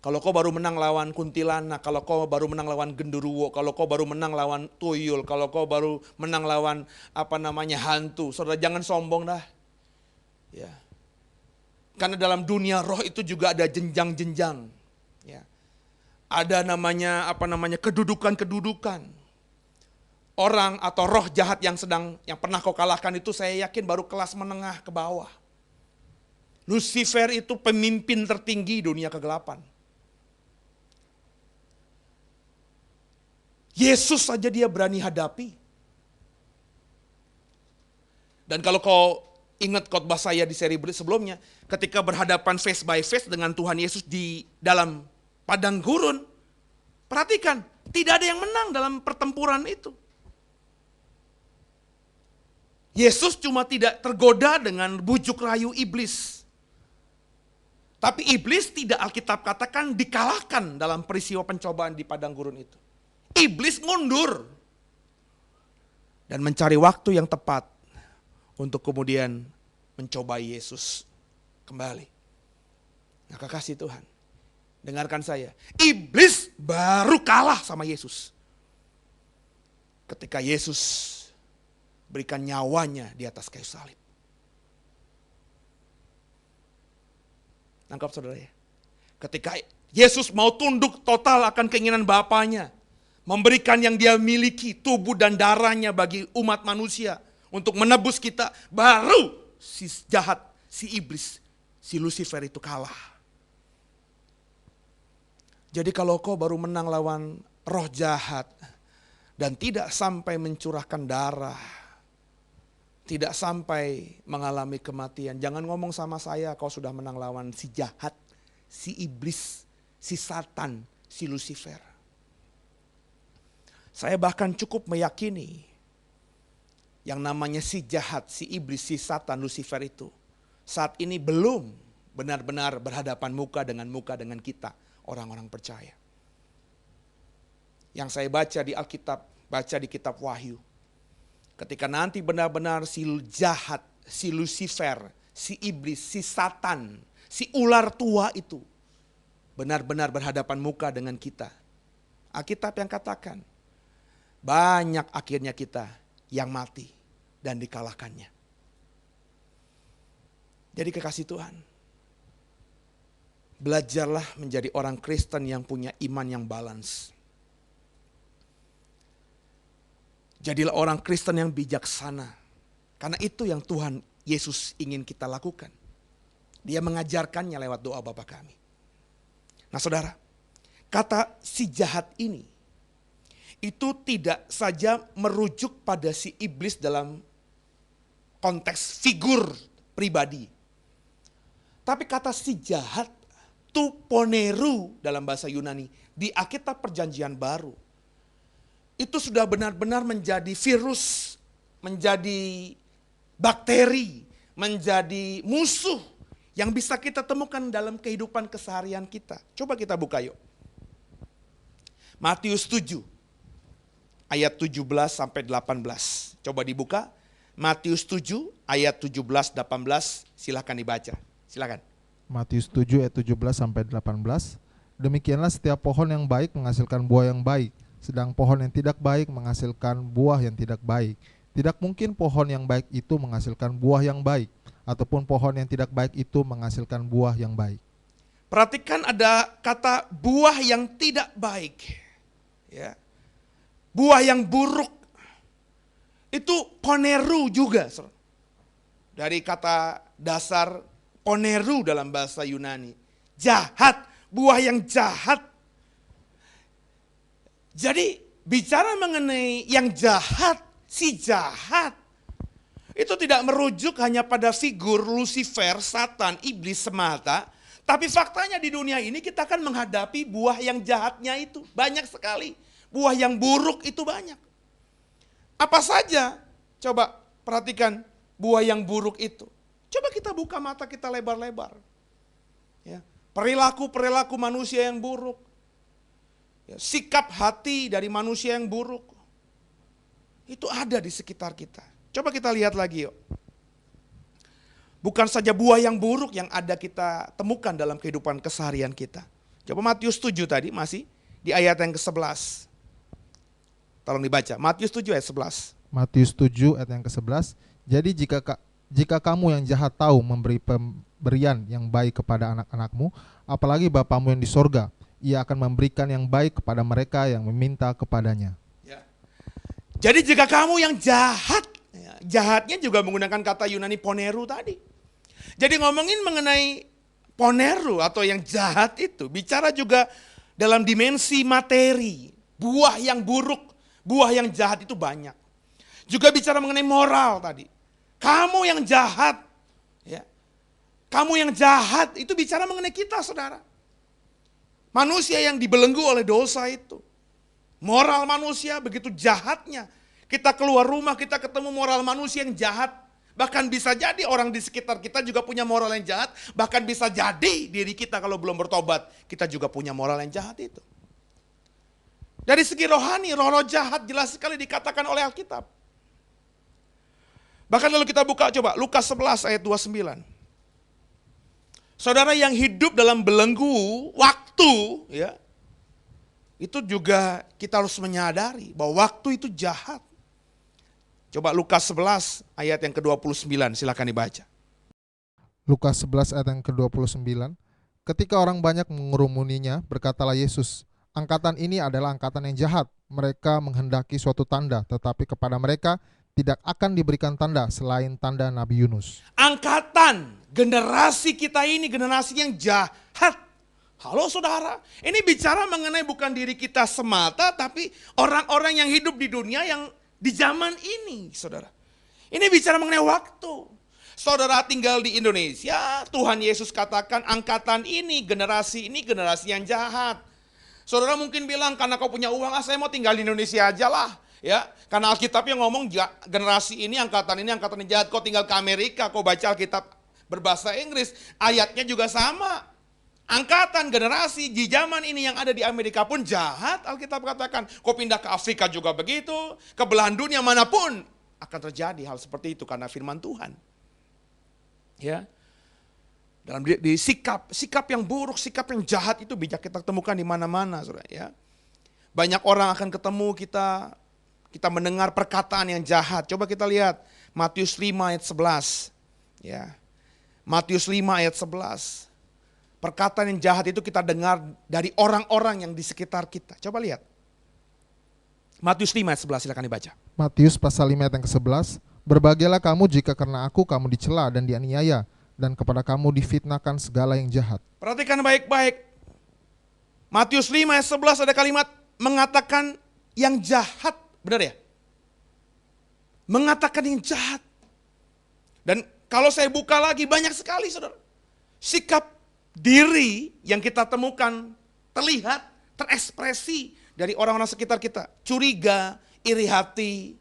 Kalau kau baru menang lawan kuntilanak, kalau kau baru menang lawan genderuwo, kalau kau baru menang lawan tuyul, kalau kau baru menang lawan hantu, saudara jangan sombong dah. Ya. Karena dalam dunia roh itu juga ada jenjang-jenjang. Ya. Ada kedudukan-kedudukan. Orang atau roh jahat yang pernah kau kalahkan itu saya yakin baru kelas menengah ke bawah. Lucifer itu pemimpin tertinggi dunia kegelapan. Yesus saja dia berani hadapi. Dan kalau kau ingat khotbah saya di seri sebelumnya, ketika berhadapan face by face dengan Tuhan Yesus di dalam padang gurun, perhatikan, tidak ada yang menang dalam pertempuran itu. Yesus cuma tidak tergoda dengan bujuk rayu iblis. Tapi iblis tidak Alkitab katakan dikalahkan dalam peristiwa pencobaan di padang gurun itu. Iblis mundur dan mencari waktu yang tepat untuk kemudian mencobai Yesus kembali. Nah, kekasih Tuhan, dengarkan saya. Iblis baru kalah sama Yesus ketika Yesus berikan nyawanya di atas kayu salib. Nangkap saudara ya? Ketika Yesus mau tunduk total akan keinginan Bapanya, memberikan yang dia miliki, tubuh dan darahnya bagi umat manusia untuk menebus kita, baru si jahat, si iblis, si Lucifer itu kalah. Jadi kalau kau baru menang lawan roh jahat dan tidak sampai mencurahkan darah, tidak sampai mengalami kematian, jangan ngomong sama saya kau sudah menang lawan si jahat, si iblis, si satan, si Lucifer. Saya bahkan cukup meyakini yang namanya si jahat, si iblis, si satan, Lucifer itu saat ini belum benar-benar berhadapan muka dengan kita, orang-orang percaya. Yang saya baca di Alkitab, baca di kitab Wahyu. Ketika nanti benar-benar si jahat, si Lucifer, si iblis, si Satan, si ular tua itu benar-benar berhadapan muka dengan kita. Alkitab yang katakan, banyak akhirnya kita yang mati dan dikalahkannya. Jadi kekasih Tuhan, belajarlah menjadi orang Kristen yang punya iman yang balance. Jadilah orang Kristen yang bijaksana. Karena itu yang Tuhan Yesus ingin kita lakukan. Dia mengajarkannya lewat doa Bapa kami. Nah saudara, kata si jahat ini, itu tidak saja merujuk pada si iblis dalam konteks figur pribadi. Tapi kata si jahat, tuponeru dalam bahasa Yunani, di Alkitab Perjanjian Baru, itu sudah benar-benar menjadi virus, menjadi bakteri, menjadi musuh yang bisa kita temukan dalam kehidupan keseharian kita. Coba kita buka yuk. Matius 7, ayat 17 sampai 18. Coba dibuka. Matius 7, ayat 17, 18, silahkan dibaca. Silakan. Matius 7 ayat 17 sampai 18. Demikianlah setiap pohon yang baik menghasilkan buah yang baik, sedang pohon yang tidak baik menghasilkan buah yang tidak baik. Tidak mungkin pohon yang baik itu menghasilkan buah yang baik, ataupun pohon yang tidak baik itu menghasilkan buah yang baik. Perhatikan ada kata buah yang tidak baik. Ya. Buah yang buruk. Itu poneru juga. Dari kata dasar poneru dalam bahasa Yunani. Jahat, buah yang jahat. Jadi bicara mengenai yang jahat, si jahat. Itu tidak merujuk hanya pada figur Lucifer, Satan, iblis semata. Tapi faktanya di dunia ini kita akan menghadapi buah yang jahatnya itu. Banyak sekali. Buah yang buruk itu banyak. Apa saja? Coba perhatikan buah yang buruk itu. Coba kita buka mata kita lebar-lebar. Ya. Perilaku-perilaku manusia yang buruk. Ya, sikap hati dari manusia yang buruk. Itu ada di sekitar kita. Coba kita lihat lagi yuk. Bukan saja buah yang buruk yang ada kita temukan dalam kehidupan keseharian kita. Coba Matius 7 tadi masih di ayat yang ke-11. Tolong dibaca, Matius 7 ayat 11. Matius 7 ayat yang ke-11. Jadi jika kamu yang jahat tahu memberi pemberian yang baik kepada anak-anakmu, apalagi Bapamu yang di sorga, Ia akan memberikan yang baik kepada mereka yang meminta kepadanya. Ya. Jadi jika kamu yang jahat, ya, jahatnya juga menggunakan kata Yunani poneru tadi. Jadi ngomongin mengenai poneru atau yang jahat itu, bicara juga dalam dimensi materi, buah yang buruk, buah yang jahat itu banyak. Juga bicara mengenai moral tadi. Kamu yang jahat, ya. Kamu yang jahat itu bicara mengenai kita, saudara. Manusia yang dibelenggu oleh dosa itu. Moral manusia begitu jahatnya. Kita keluar rumah, kita ketemu moral manusia yang jahat. Bahkan bisa jadi orang di sekitar kita juga punya moral yang jahat. Bahkan bisa jadi diri kita kalau belum bertobat, kita juga punya moral yang jahat itu. Dari segi rohani, roh-roh jahat jelas sekali dikatakan oleh Alkitab. Bahkan lalu kita buka coba Lukas 11 ayat 29. Saudara yang hidup dalam belenggu waktu, ya, itu juga kita harus menyadari bahwa waktu itu jahat. Coba Lukas 11 ayat yang ke-29, silakan dibaca. Lukas 11 ayat yang ke-29. Ketika orang banyak mengerumuninya, berkatalah Yesus, angkatan ini adalah angkatan yang jahat. Mereka menghendaki suatu tanda, tetapi kepada mereka tidak akan diberikan tanda selain tanda Nabi Yunus. Angkatan, generasi kita ini generasi yang jahat. Halo saudara, ini bicara mengenai bukan diri kita semata, tapi orang-orang yang hidup di dunia yang di zaman ini, saudara. Ini bicara mengenai waktu. Saudara tinggal di Indonesia, Tuhan Yesus katakan angkatan ini generasi yang jahat. Saudara mungkin bilang karena kau punya uang, saya mau tinggal di Indonesia aja lah. Ya, karena Alkitab yang ngomong generasi ini angkatan yang jahat, kau tinggal ke Amerika, kau baca Alkitab berbahasa Inggris, ayatnya juga sama. Angkatan generasi di zaman ini yang ada di Amerika pun jahat, Alkitab katakan. Kau pindah ke Afrika juga begitu, ke belahan dunia manapun akan terjadi hal seperti itu karena firman Tuhan. Ya. Dalam di sikap yang buruk, sikap yang jahat itu bijak kita temukan di mana-mana, Saudara, ya. Banyak orang akan ketemu kita mendengar perkataan yang jahat. Coba kita lihat Matius 5 ayat 11. Ya. Matius 5 ayat 11. Perkataan yang jahat itu kita dengar dari orang-orang yang di sekitar kita. Coba lihat. Matius 5 ayat 11, silakan dibaca. Matius pasal 5 ayat yang ke-11. Berbahagialah kamu jika karena aku kamu dicela dan dianiaya, dan kepada kamu difitnahkan segala yang jahat. Perhatikan baik-baik. Matius 5 ayat 11 ada kalimat mengatakan yang jahat. Benar ya? Mengatakan yang jahat. Dan kalau saya buka lagi banyak sekali, saudara. Sikap diri yang kita temukan terlihat, terekspresi dari orang-orang sekitar kita. Curiga, iri hati.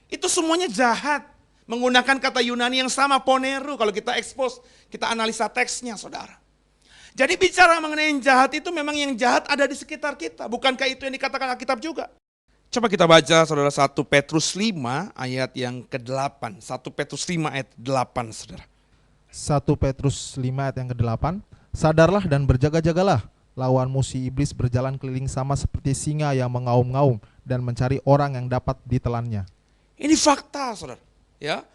Itu semuanya jahat. Menggunakan kata Yunani yang sama, poneru. Kalau kita expose, kita analisa teksnya, saudara. Jadi bicara mengenai yang jahat itu memang yang jahat ada di sekitar kita. Bukankah itu yang dikatakan Alkitab juga? Coba kita baca, saudara, 1 Petrus 5 ayat yang ke-8. 1 Petrus 5 ayat 8, saudara. 1 Petrus 5 ayat yang ke-8. Sadarlah dan berjaga-jagalah, lawanmu si iblis berjalan keliling sama seperti singa yang mengaum-ngaum dan mencari orang yang dapat ditelannya. Ini fakta, saudara. Ya,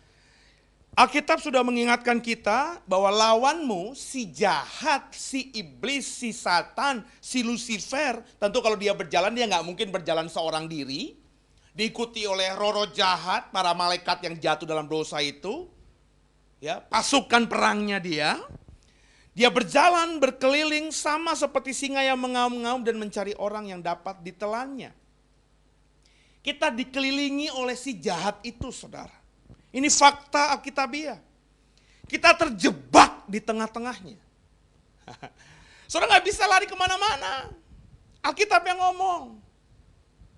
Alkitab sudah mengingatkan kita bahwa lawanmu, si jahat, si iblis, si Satan, si Lucifer, tentu kalau dia berjalan dia nggak mungkin berjalan seorang diri, diikuti oleh roh-roh jahat, para malaikat yang jatuh dalam dosa itu, ya, pasukan perangnya dia. Dia berjalan berkeliling sama seperti singa yang mengaum-ngaum dan mencari orang yang dapat ditelannya. Kita dikelilingi oleh si jahat itu, saudara. Ini fakta Alkitabiah. Kita terjebak di tengah-tengahnya. Saudara nggak bisa lari kemana-mana. Alkitab yang ngomong.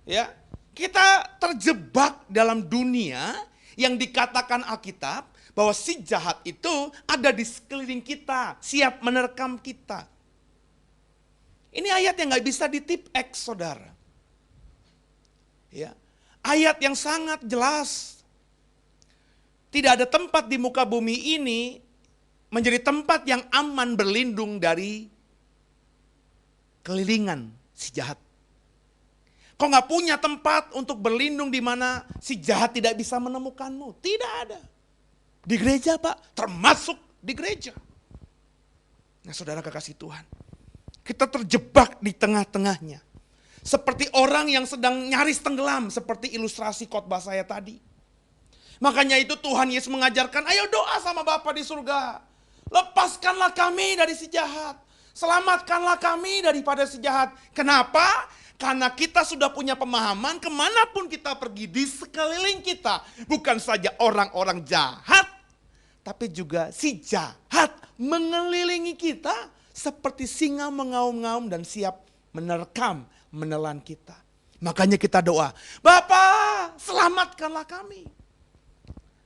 Ya, kita terjebak dalam dunia yang dikatakan Alkitab bahwa si jahat itu ada di sekeliling kita, siap menerkam kita. Ini ayat yang gak bisa ditip X, saudara. Ya, ayat yang sangat jelas. Tidak ada tempat di muka bumi ini menjadi tempat yang aman berlindung dari kelilingan si jahat. Kau gak punya tempat untuk berlindung di mana si jahat tidak bisa menemukanmu. Tidak ada. Di gereja, Pak, termasuk di gereja. Nah, saudara kekasih Tuhan, kita terjebak di tengah-tengahnya. Seperti orang yang sedang nyaris tenggelam, seperti ilustrasi khotbah saya tadi. Makanya itu Tuhan Yesus mengajarkan, ayo doa sama Bapa di surga. Lepaskanlah kami dari si jahat. Selamatkanlah kami daripada si jahat. Kenapa? Karena kita sudah punya pemahaman kemanapun kita pergi di sekeliling kita. Bukan saja orang-orang jahat, tapi juga si jahat mengelilingi kita seperti singa mengaum-ngaum dan siap menerkam, menelan kita. Makanya kita doa, Bapa selamatkanlah kami.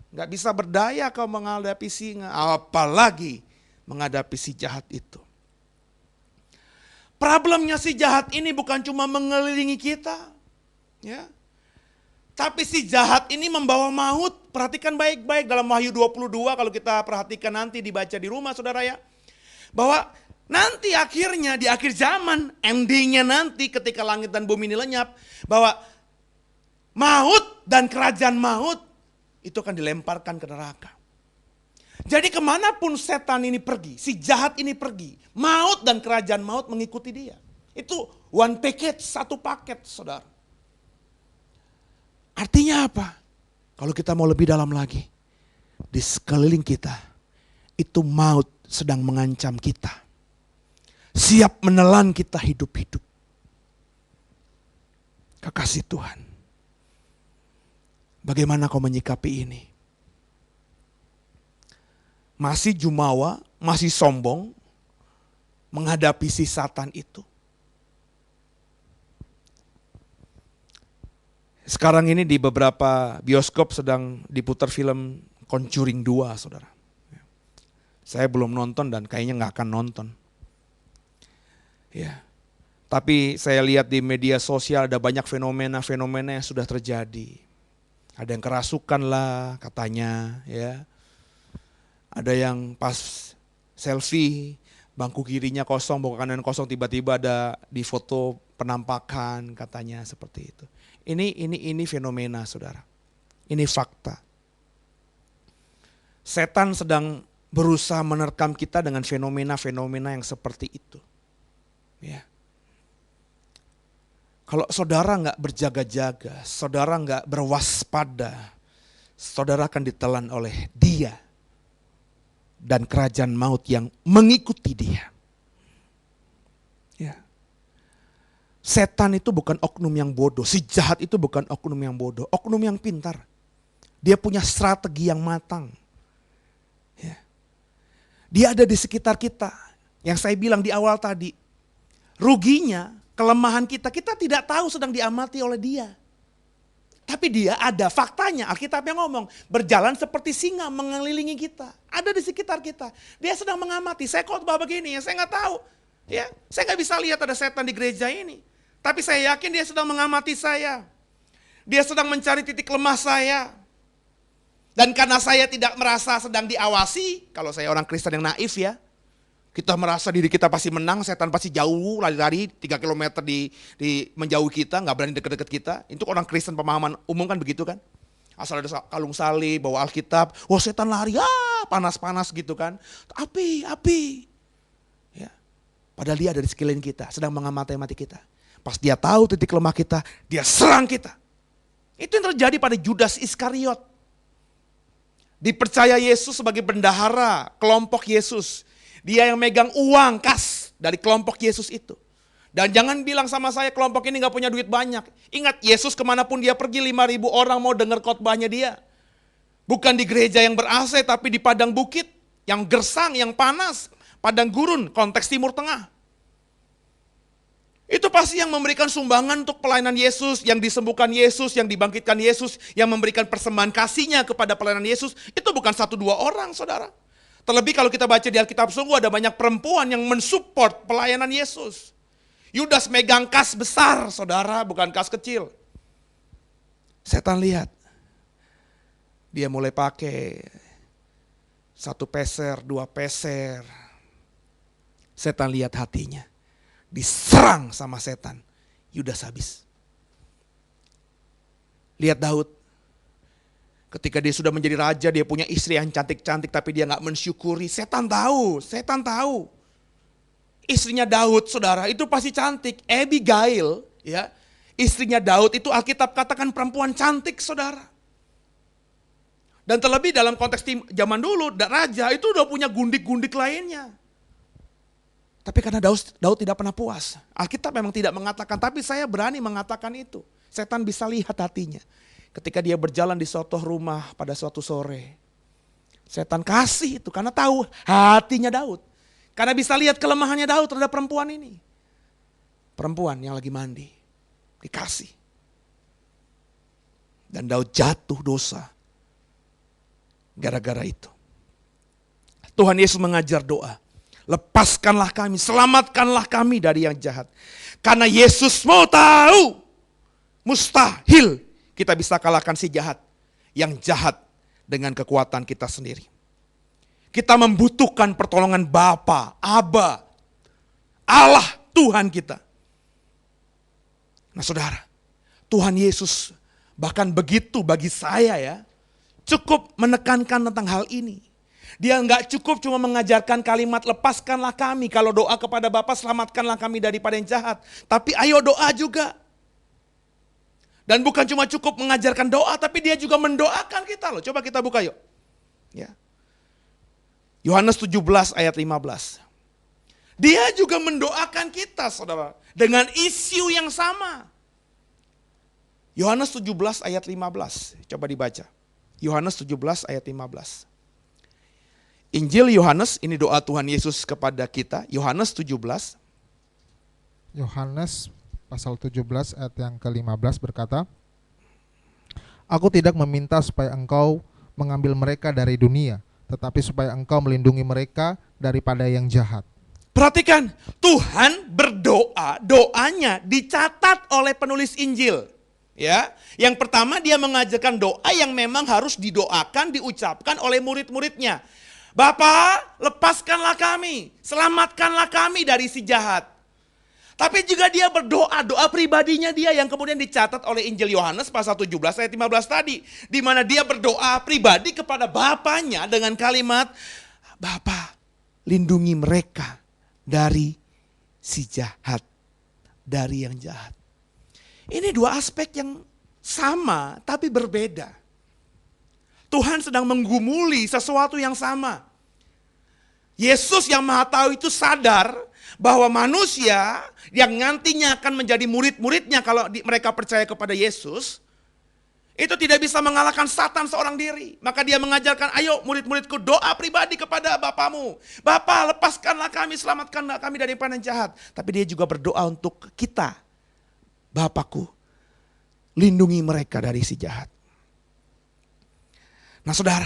Gak bisa berdaya kau menghadapi singa, apalagi menghadapi si jahat itu. Problemnya si jahat ini bukan cuma mengelilingi kita, ya. Tapi si jahat ini membawa maut. Perhatikan baik-baik dalam Wahyu 22 kalau kita perhatikan nanti dibaca di rumah, saudara, ya. Bahwa nanti akhirnya di akhir zaman, endingnya nanti ketika langit dan bumi ini lenyap, bahwa maut dan kerajaan maut itu akan dilemparkan ke neraka. Jadi kemanapun setan ini pergi, si jahat ini pergi, maut dan kerajaan maut mengikuti dia. Itu one package, satu paket, saudara. Artinya apa? Kalau kita mau lebih dalam lagi, di sekeliling kita, itu maut sedang mengancam kita. Siap menelan kita hidup-hidup. Kekasih Tuhan, bagaimana kau menyikapi ini? Masih jumawa, masih sombong menghadapi si Satan itu. Sekarang ini di beberapa bioskop sedang diputar film Conjuring 2, saudara. Saya belum nonton dan kayaknya nggak akan nonton. Ya. Tapi saya lihat di media sosial ada banyak fenomena-fenomena yang sudah terjadi. Ada yang kerasukan lah katanya, ya. Ada yang pas selfie, bangku kirinya kosong, bangku kanan kosong, tiba-tiba ada di foto penampakan katanya seperti itu. Ini fenomena, saudara. Ini fakta. Setan sedang berusaha menerkam kita dengan fenomena-fenomena yang seperti itu. Ya. Kalau saudara nggak berjaga-jaga, saudara nggak berwaspada, saudara akan ditelan oleh dia dan kerajaan maut yang mengikuti dia. Ya. Setan itu bukan oknum yang bodoh, si jahat itu bukan oknum yang bodoh, oknum yang pintar. Dia punya strategi yang matang. Ya. Dia ada di sekitar kita, yang saya bilang di awal tadi, ruginya, kelemahan kita tidak tahu sedang diamati oleh dia. Tapi dia ada, faktanya Alkitab yang ngomong, berjalan seperti singa mengelilingi kita. Ada di sekitar kita. Dia sedang mengamati, saya khotbah begini ya, saya nggak tahu. Ya, saya nggak bisa lihat ada setan di gereja ini. Tapi saya yakin dia sedang mengamati saya. Dia sedang mencari titik lemah saya. Dan karena saya tidak merasa sedang diawasi, kalau saya orang Kristen yang naif ya, kita merasa diri kita pasti menang, setan pasti jauh, lari-lari 3 km di menjauh kita, nggak berani deket-deket kita. Itu orang Kristen pemahaman umum kan begitu kan. Asal ada kalung salib, bawa Alkitab, wah setan lari, panas-panas gitu kan. Api. Ya. Padahal dia ada di sekeliling kita, sedang mengamati kita. Pas dia tahu titik lemah kita, dia serang kita. Itu yang terjadi pada Judas Iskariot. Dipercaya Yesus sebagai bendahara kelompok Yesus. Dia yang megang uang kas dari kelompok Yesus itu. Dan jangan bilang sama saya kelompok ini gak punya duit banyak. Ingat Yesus kemanapun dia pergi 5.000 orang mau dengar khotbahnya dia. Bukan di gereja yang ber-AC tapi di padang bukit. Yang gersang, yang panas. Padang gurun, konteks Timur Tengah. Itu pasti yang memberikan sumbangan untuk pelayanan Yesus, yang disembuhkan Yesus, yang dibangkitkan Yesus, yang memberikan persembahan kasihnya kepada pelayanan Yesus. Itu bukan 1-2 orang, saudara. Terlebih kalau kita baca di Alkitab, sungguh ada banyak perempuan yang mensupport pelayanan Yesus. Yudas megang kas besar, saudara, bukan kas kecil. Setan lihat. Dia mulai pakai 1 peser, 2 peser. Setan lihat hatinya. Diserang sama setan. Yudas habis. Lihat Daud. Ketika dia sudah menjadi raja, dia punya istri yang cantik-cantik tapi dia gak mensyukuri. Setan tahu. Istrinya Daud, saudara, itu pasti cantik. Abigail, ya, istrinya Daud itu Alkitab katakan perempuan cantik, saudara. Dan terlebih dalam konteks zaman dulu, raja itu udah punya gundik-gundik lainnya. Tapi karena Daud tidak pernah puas. Alkitab memang tidak mengatakan, tapi saya berani mengatakan itu. Setan bisa lihat hatinya. Ketika dia berjalan di suatu rumah pada suatu sore. Setan kasih itu karena tahu hatinya Daud. Karena bisa lihat kelemahannya Daud terhadap perempuan ini. Perempuan yang lagi mandi. Dikasih. Dan Daud jatuh dosa. Gara-gara itu. Tuhan Yesus mengajar doa. Lepaskanlah kami, selamatkanlah kami dari yang jahat. Karena Yesus mau tahu, mustahil kita bisa kalahkan si jahat. Yang jahat dengan kekuatan kita sendiri. Kita membutuhkan pertolongan Bapa, Aba, Allah Tuhan kita. Nah saudara, Tuhan Yesus bahkan begitu bagi saya ya, cukup menekankan tentang hal ini. Dia enggak cukup cuma mengajarkan kalimat lepaskanlah kami. Kalau doa kepada Bapa selamatkanlah kami daripada yang jahat. Tapi ayo doa juga. Dan bukan cuma cukup mengajarkan doa, tapi dia juga mendoakan kita loh. Coba kita buka yuk. Ya. Yohanes 17 ayat 15. Dia juga mendoakan kita saudara. Dengan isu yang sama. Yohanes 17 ayat 15. Coba dibaca. Yohanes 17 ayat 15. Injil Yohanes, ini doa Tuhan Yesus kepada kita. Yohanes 17. Yohanes pasal 17 ayat yang ke-15 berkata, Aku tidak meminta supaya engkau mengambil mereka dari dunia, tetapi supaya engkau melindungi mereka daripada yang jahat. Perhatikan, Tuhan berdoa, doanya dicatat oleh penulis Injil. Ya, yang pertama dia mengajarkan doa yang memang harus didoakan, diucapkan oleh murid-muridnya. Bapa, lepaskanlah kami, selamatkanlah kami dari si jahat. Tapi juga dia berdoa, doa pribadinya dia yang kemudian dicatat oleh Injil Yohanes pasal 17 ayat 15 tadi. Di mana dia berdoa pribadi kepada Bapanya dengan kalimat, Bapa, lindungi mereka dari si jahat, dari yang jahat. Ini dua aspek yang sama tapi berbeda. Tuhan sedang menggumuli sesuatu yang sama. Yesus yang Maha Tahu itu sadar bahwa manusia yang nantinya akan menjadi murid-muridnya kalau mereka percaya kepada Yesus, itu tidak bisa mengalahkan Satan seorang diri. Maka dia mengajarkan, ayo murid-muridku doa pribadi kepada Bapamu. Bapa, lepaskanlah kami, selamatkanlah kami dari yang jahat. Tapi dia juga berdoa untuk kita. Bapakku, lindungi mereka dari si jahat. Nah saudara,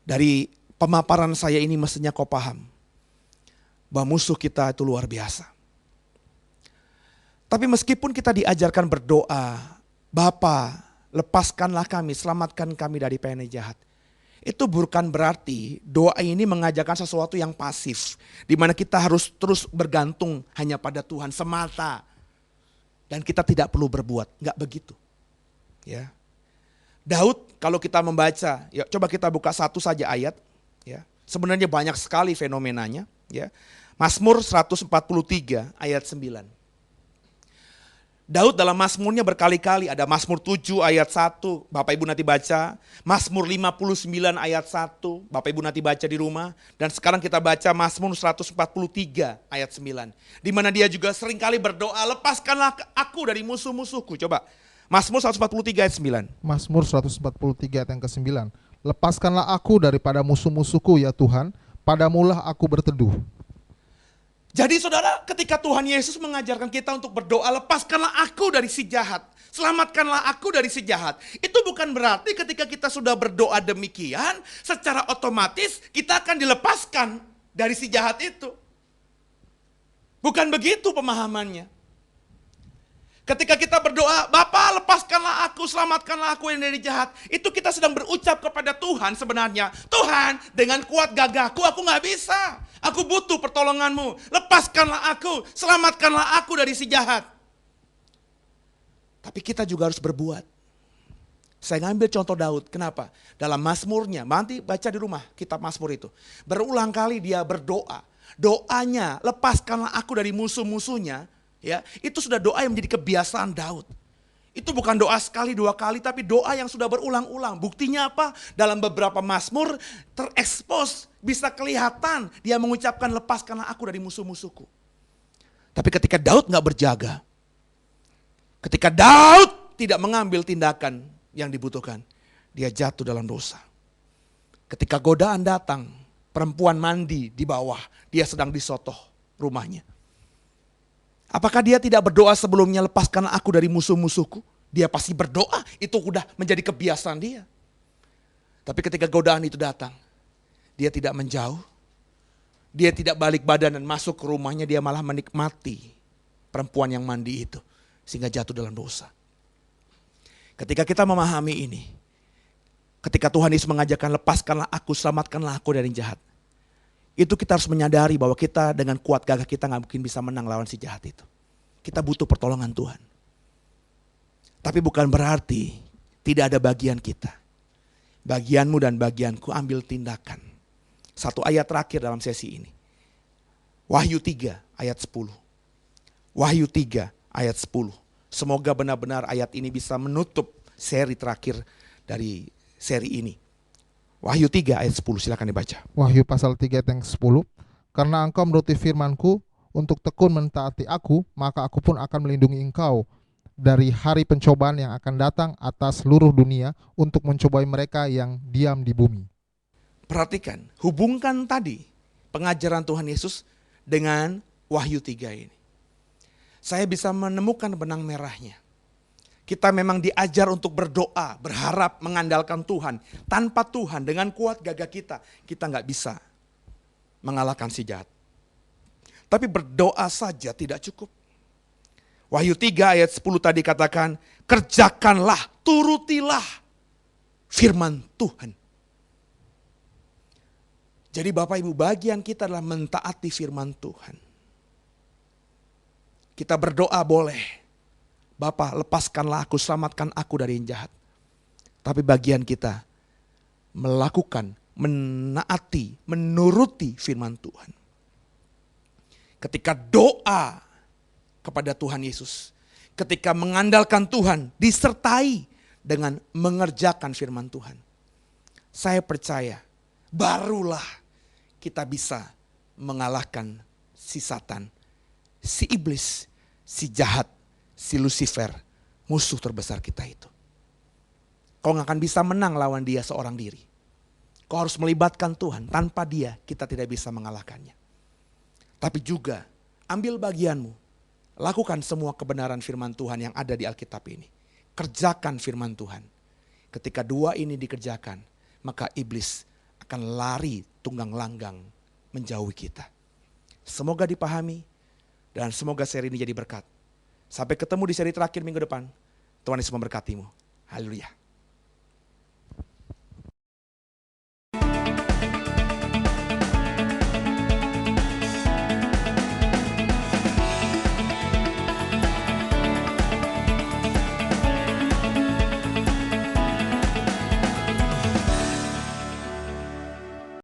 dari pemaparan saya ini mestinya kau paham bahwa musuh kita itu luar biasa. Tapi meskipun kita diajarkan berdoa, Bapa, lepaskanlah kami, selamatkan kami dari pengen jahat. Itu bukan berarti doa ini mengajarkan sesuatu yang pasif, di mana kita harus terus bergantung hanya pada Tuhan semata. Dan kita tidak perlu berbuat, enggak begitu. Ya. Daud kalau kita membaca, ya coba kita buka satu saja ayat, ya. Sebenarnya banyak sekali fenomenanya, ya. Mazmur 143 ayat 9. Daud dalam Mazmurnya berkali-kali, ada Mazmur 7 ayat 1, Bapak Ibu nanti baca, Mazmur 59 ayat 1, Bapak Ibu nanti baca di rumah, dan sekarang kita baca Mazmur 143 ayat 9. Di mana dia juga seringkali berdoa, lepaskanlah aku dari musuh-musuhku. Coba, Mazmur 143 ayat 9. Mazmur 143 ayat yang ke-9. Lepaskanlah aku daripada musuh-musuhku ya Tuhan, padamulah aku berteduh. Jadi saudara, ketika Tuhan Yesus mengajarkan kita untuk berdoa, lepaskanlah aku dari si jahat, selamatkanlah aku dari si jahat. Itu bukan berarti ketika kita sudah berdoa demikian, secara otomatis kita akan dilepaskan dari si jahat itu. Bukan begitu pemahamannya. Ketika kita berdoa, Bapa lepaskanlah aku, selamatkanlah aku yang dari jahat. Itu kita sedang berucap kepada Tuhan sebenarnya. Tuhan, dengan kuat gagahku aku gak bisa. Aku butuh pertolonganmu. Lepaskanlah aku, selamatkanlah aku dari si jahat. Tapi kita juga harus berbuat. Saya ngambil contoh Daud, kenapa? Dalam Mazmurnya, nanti baca di rumah kitab Mazmur itu. Berulang kali dia berdoa. Doanya, lepaskanlah aku dari musuh-musuhnya. Ya, itu sudah doa yang menjadi kebiasaan Daud. Itu bukan doa sekali dua kali, tapi doa yang sudah berulang-ulang. Buktinya apa? Dalam beberapa Mazmur terekspos, bisa kelihatan dia mengucapkan lepaskanlah aku dari musuh-musuhku. Tapi ketika Daud gak berjaga, ketika Daud tidak mengambil tindakan yang dibutuhkan, dia jatuh dalam dosa. Ketika godaan datang, perempuan mandi di bawah, dia sedang disotoh rumahnya. Apakah dia tidak berdoa sebelumnya, lepaskanlah aku dari musuh-musuhku? Dia pasti berdoa, itu udah menjadi kebiasaan dia. Tapi ketika godaan itu datang, dia tidak menjauh. Dia tidak balik badan dan masuk ke rumahnya, dia malah menikmati perempuan yang mandi itu. Sehingga jatuh dalam dosa. Ketika kita memahami ini, ketika Tuhan Yesus mengajarkan lepaskanlah aku, selamatkanlah aku dari jahat. Itu kita harus menyadari bahwa kita dengan kuat gagah kita gak mungkin bisa menang lawan si jahat itu. Kita butuh pertolongan Tuhan. Tapi bukan berarti tidak ada bagian kita. Bagianmu dan bagianku ambil tindakan. Satu ayat terakhir dalam sesi ini. Wahyu 3 ayat 10. Wahyu 3 ayat 10. Semoga benar-benar ayat ini bisa menutup seri terakhir dari seri ini. Wahyu 3 ayat 10, silakan dibaca. Wahyu pasal 3 ayat yang 10. Karena engkau menuruti firmanku untuk tekun mentaati aku, maka aku pun akan melindungi engkau dari hari pencobaan yang akan datang atas seluruh dunia untuk mencobai mereka yang diam di bumi. Perhatikan, hubungkan tadi pengajaran Tuhan Yesus dengan Wahyu 3 ini. Saya bisa menemukan benang merahnya. Kita memang diajar untuk berdoa, berharap, mengandalkan Tuhan. Tanpa Tuhan, dengan kuat gagah kita nggak bisa mengalahkan si jahat. Tapi berdoa saja tidak cukup. Wahyu 3 ayat 10 tadi katakan, kerjakanlah, turutilah firman Tuhan. Jadi Bapak Ibu, bagian kita adalah mentaati firman Tuhan. Kita berdoa boleh. Bapa, lepaskanlah aku, selamatkan aku dari yang jahat. Tapi bagian kita melakukan, menaati, menuruti firman Tuhan. Ketika doa kepada Tuhan Yesus, ketika mengandalkan Tuhan, disertai dengan mengerjakan firman Tuhan. Saya percaya, barulah kita bisa mengalahkan si Satan, si iblis, si jahat, si Lucifer, musuh terbesar kita itu. Kau gak akan bisa menang lawan dia seorang diri. Kau harus melibatkan Tuhan, tanpa dia kita tidak bisa mengalahkannya. Tapi juga ambil bagianmu, lakukan semua kebenaran firman Tuhan yang ada di Alkitab ini. Kerjakan firman Tuhan. Ketika dua ini dikerjakan, maka iblis akan lari tunggang langgang menjauhi kita. Semoga dipahami dan semoga seri ini jadi berkat. Sampai ketemu di seri terakhir minggu depan. Tuhan Yesus memberkatimu. Haleluya.